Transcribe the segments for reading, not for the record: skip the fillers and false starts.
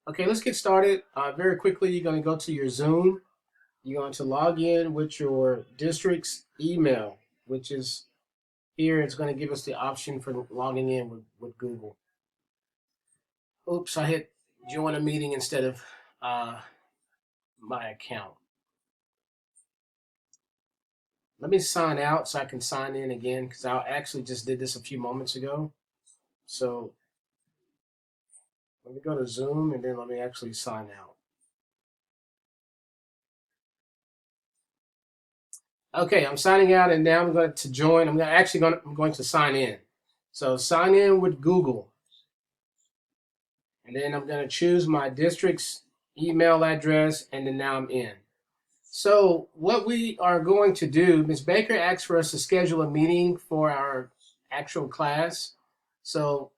Okay, let's get started. Very quickly, you're going to go to your Zoom. You're going to log in with your district's email, which is here. It's going to give us the option for logging in with Google. Oops, I hit join a meeting instead of uh, my account. Let me sign out so I can sign in again because I actually just did this a few moments ago. So let me go to Zoom and then let me actually sign out. Okay, I'm signing out and now I'm going to join. I'm going to sign in. So sign in with Google. And then I'm going to choose my district's email address and then now I'm in. So what we are going to do, Ms. Baker asked for us to schedule a meeting for our actual class. So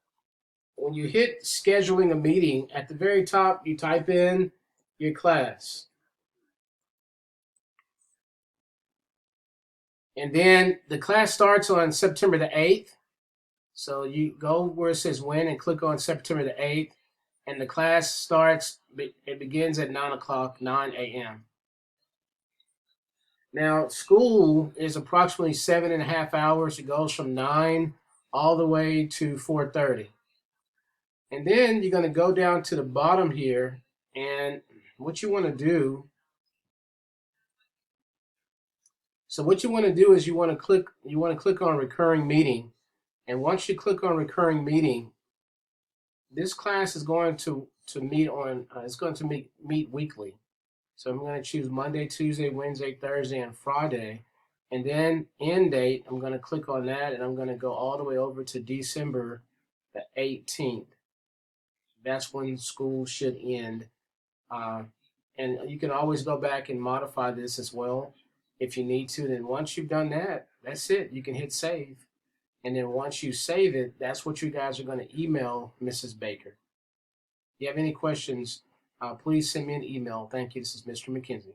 when you hit scheduling a meeting, at the very top, you type in your class. And then the class starts on September the 8th. So you go where it says when and click on September the 8th. And the class starts, it begins at 9 o'clock, 9 a.m. Now, school is approximately 7.5 hours. It goes from 9 all the way to 4:30. And then you're going to go down to the bottom here. And what you want to do, what you want to do is you want to click on recurring meeting. And once you click on recurring meeting, this class is going to meet on, it's going to meet weekly. So I'm going to choose Monday, Tuesday, Wednesday, Thursday, and Friday. And then end date, I'm going to click on that and I'm going to go all the way over to December the 18th. That's when school should end. Uh, and you can always go back and modify this as well if you need to. Then once you've done that, that's it. You can hit save. And then once you save it, that's what you guys are going to email Mrs. Baker. If you have any questions, please send me an email. Thank you. This is Mr. McKenzie.